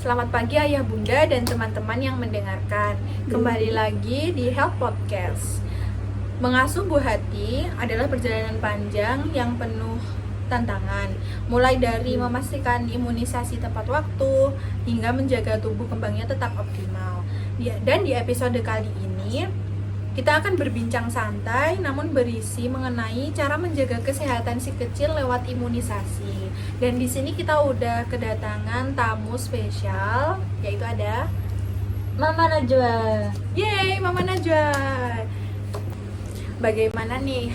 Selamat pagi ayah bunda dan teman-teman yang mendengarkan. Kembali lagi di Health Podcast. Mengasuh buah hati adalah perjalanan panjang yang penuh tantangan. Mulai dari memastikan imunisasi tepat waktu hingga menjaga tubuh kembangnya tetap optimal. Dan di episode kali ini kita akan berbincang santai namun berisi mengenai cara menjaga kesehatan si kecil lewat imunisasi. Dan di sini kita udah kedatangan tamu spesial, yaitu ada Mama Najwa. Yeay, Mama Najwa. Bagaimana nih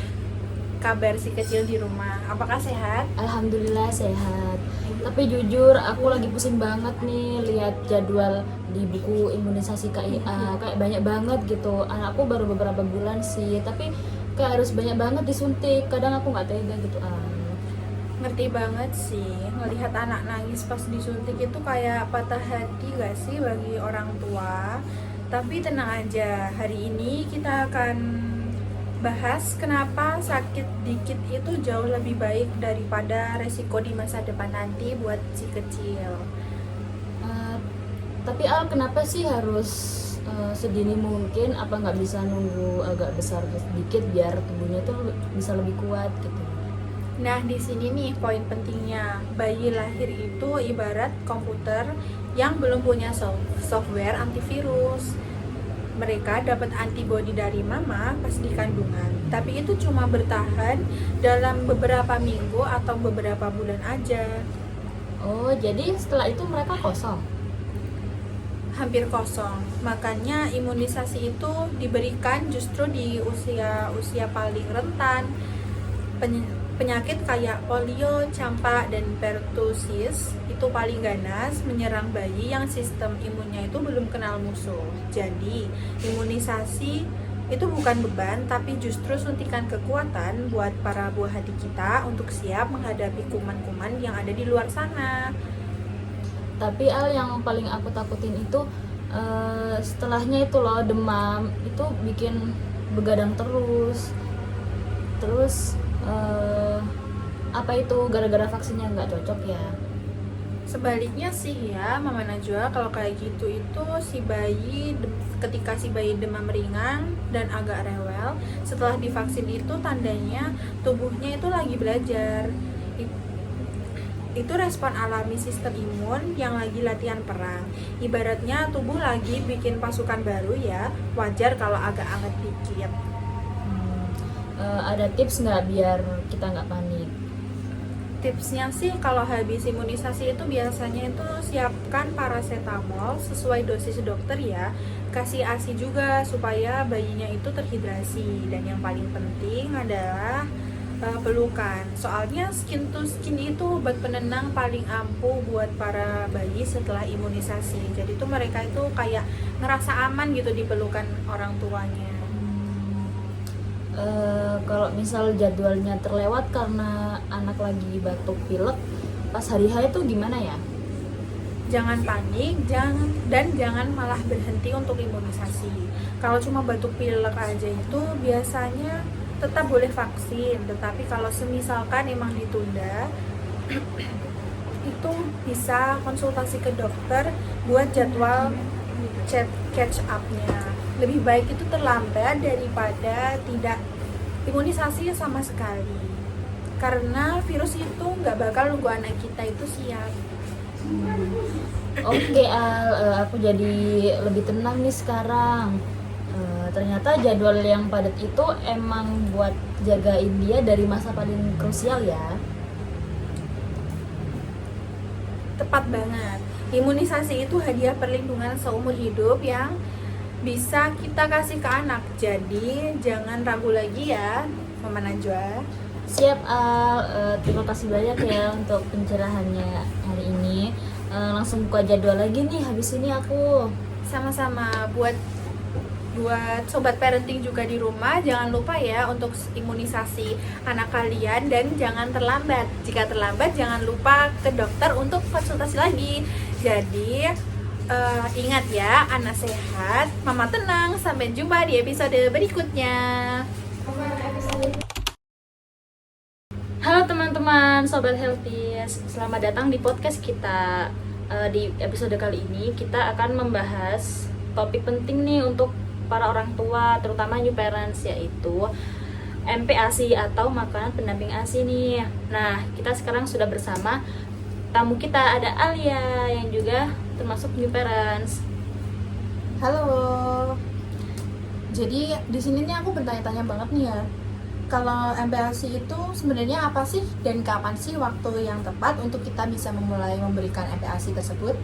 kabar si kecil di rumah? Apakah sehat? Alhamdulillah sehat. Tapi jujur aku lagi pusing banget nih lihat jadwal di buku imunisasi KIA. Kayak banyak banget gitu. Anakku baru beberapa bulan sih, tapi kayak harus banyak banget disuntik. Kadang aku nggak tega gitu. Ngerti banget sih, ngelihat anak nangis pas disuntik itu kayak patah hati gak sih bagi orang tua. Tapi tenang aja, hari ini kita akan bahas kenapa sakit dikit itu jauh lebih baik daripada resiko di masa depan nanti buat si kecil. Tapi kenapa sih harus sedini mungkin? Apa nggak bisa nunggu agak besar sedikit biar tubuhnya tuh bisa lebih kuat gitu? Nah, di sini nih poin pentingnya. Bayi lahir itu ibarat komputer yang belum punya software antivirus. Mereka dapat antibodi dari mama pas di kandungan, tapi itu cuma bertahan dalam beberapa minggu atau beberapa bulan aja. Oh, jadi setelah itu mereka kosong? Hampir kosong. Makanya imunisasi itu diberikan justru di usia paling rentan. Penyakit kayak polio, campak, dan pertusis itu paling ganas menyerang bayi yang sistem imunnya itu belum kenal musuh. Jadi, imunisasi itu bukan beban, tapi justru suntikan kekuatan buat para buah hati kita untuk siap menghadapi kuman-kuman yang ada di luar sana. Tapi yang paling aku takutin itu setelahnya itu loh, demam itu bikin begadang terus apa itu gara-gara vaksinnya nggak cocok ya? Sebaliknya sih ya Mama Najwa, kalau kayak gitu itu ketika si bayi demam ringan dan agak rewel setelah divaksin itu tandanya tubuhnya itu lagi belajar. Itu respon alami sistem imun yang lagi latihan perang. Ibaratnya tubuh lagi bikin pasukan baru ya, wajar kalau agak anget dikit. Ada tips nggak biar kita nggak panik? Tipsnya sih kalau habis imunisasi itu biasanya itu siapkan paracetamol sesuai dosis dokter ya. Kasih ASI juga supaya bayinya itu terhidrasi. Dan yang paling penting adalah pelukan. Soalnya skin to skin itu obat penenang paling ampuh buat para bayi setelah imunisasi. Jadi tuh mereka itu kayak ngerasa aman gitu di pelukan orang tuanya. Kalau misal jadwalnya terlewat karena anak lagi batuk pilek pas hari H itu gimana ya? Jangan panik, jangan malah berhenti untuk imunisasi. Kalau cuma batuk pilek aja itu biasanya tetap boleh vaksin, tetapi kalau semisalkan emang ditunda itu bisa konsultasi ke dokter buat jadwal catch up-nya. Lebih baik itu terlambat daripada tidak imunisasi sama sekali, karena virus itu nggak bakal nunggu anak kita itu siap. Oke, aku jadi lebih tenang nih sekarang. Ternyata jadwal yang padat itu emang buat jagain dia dari masa paling krusial ya. Tepat banget. Imunisasi itu hadiah perlindungan seumur hidup yang bisa kita kasih ke anak. Jadi jangan ragu lagi ya, Mama Najwa. Siap terima kasih banyak ya untuk pencerahannya hari ini. Langsung buka jadwal lagi nih habis ini aku. Sama-sama. Buat sobat parenting juga di rumah, jangan lupa ya untuk imunisasi anak kalian dan jangan terlambat. Jika terlambat jangan lupa ke dokter untuk konsultasi lagi. Jadi ingat ya, anak sehat, mama tenang. Sampai jumpa di episode berikutnya. Halo teman-teman, sobat healthy, selamat datang di podcast kita. Di episode kali ini kita akan membahas topik penting nih untuk para orang tua, terutama new parents, yaitu MPASI atau makanan pendamping ASI nih. Nah, kita sekarang sudah bersama tamu kita, ada Alia yang juga termasuk new parents. Halo. Jadi di sini nih aku bertanya-tanya banget nih ya. Kalau MPASI itu sebenarnya apa sih dan kapan sih waktu yang tepat untuk kita bisa memulai memberikan MPASI tersebut?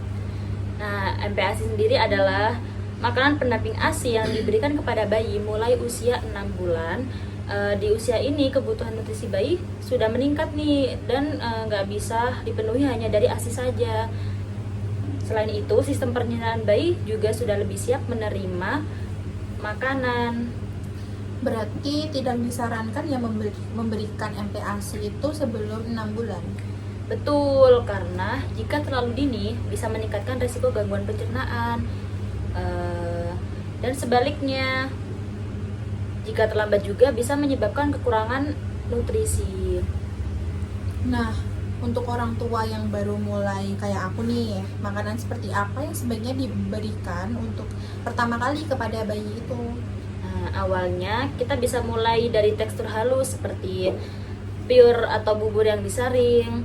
Nah, MPASI sendiri adalah makanan pendamping ASI yang diberikan kepada bayi mulai usia 6 bulan. Di usia ini kebutuhan nutrisi bayi sudah meningkat nih dan nggak bisa dipenuhi hanya dari ASI saja. Selain itu, sistem pencernaan bayi juga sudah lebih siap menerima makanan. Berarti tidak disarankan ya memberikan MPASI itu sebelum 6 bulan. Betul, karena jika terlalu dini bisa meningkatkan risiko gangguan pencernaan. Dan sebaliknya, jika terlambat juga bisa menyebabkan kekurangan nutrisi. Nah, untuk orang tua yang baru mulai kayak aku nih, makanan seperti apa yang sebaiknya diberikan untuk pertama kali kepada bayi itu? Awalnya kita bisa mulai dari tekstur halus seperti pure atau bubur yang disaring.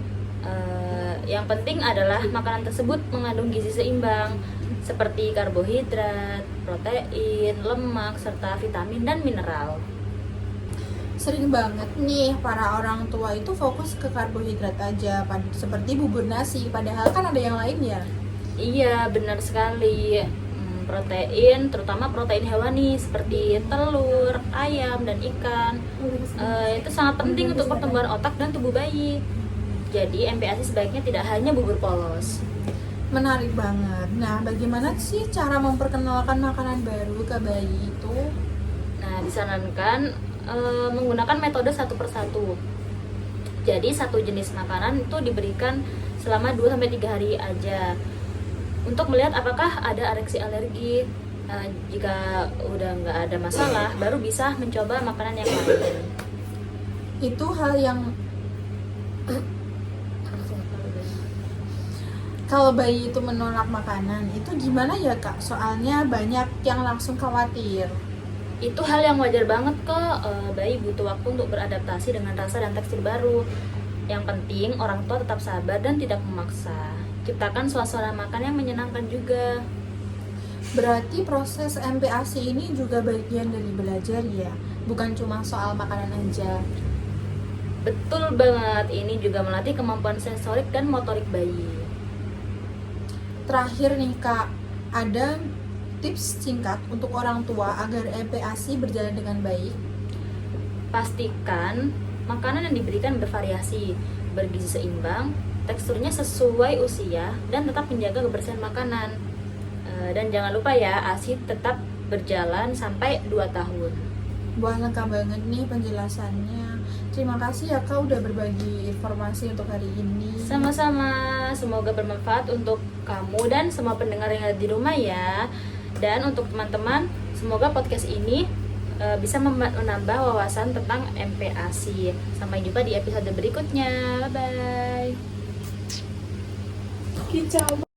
Yang penting adalah makanan tersebut mengandung gizi seimbang seperti karbohidrat, protein, lemak, serta vitamin dan mineral. Sering banget nih para orang tua itu fokus ke karbohidrat aja, seperti bubur nasi, padahal kan ada yang lain ya. Iya, benar sekali. Protein, terutama protein hewani seperti telur, ayam, dan ikan, itu sangat penting untuk pertumbuhan otak dan tubuh bayi. Jadi MPASI sebaiknya tidak hanya bubur polos. Menarik banget. Nah, bagaimana sih cara memperkenalkan makanan baru ke bayi itu? Nah, disarankan menggunakan metode satu persatu. Jadi satu jenis makanan itu diberikan selama 2-3 hari aja untuk melihat apakah ada reaksi alergi. Jika udah nggak ada masalah, baru bisa mencoba makanan yang lain. Itu hal yang kalau bayi itu menolak makanan, itu gimana ya Kak? Soalnya banyak yang langsung khawatir. Itu hal yang wajar banget kok. Bayi butuh waktu untuk beradaptasi dengan rasa dan tekstur baru. Yang penting orang tua tetap sabar dan tidak memaksa. Ciptakan suasana makan yang menyenangkan juga. Berarti proses MPASI ini juga bagian dari belajar ya, bukan cuma soal makanan aja. Betul banget, ini juga melatih kemampuan sensorik dan motorik bayi. Terakhir nih Kak, ada tips singkat untuk orang tua agar MPASI berjalan dengan baik? Pastikan makanan yang diberikan bervariasi, bergizi seimbang, teksturnya sesuai usia, dan tetap menjaga kebersihan makanan. Dan jangan lupa ya, ASI tetap berjalan sampai 2 tahun. Wah, lengkap banget nih penjelasannya. Terima kasih ya Kak udah berbagi informasi untuk hari ini. Sama-sama, semoga bermanfaat untuk kamu dan semua pendengar yang ada di rumah ya. Dan untuk teman-teman, semoga podcast ini bisa menambah wawasan tentang MPASI. Sampai jumpa di episode berikutnya. Bye-bye. Kicau.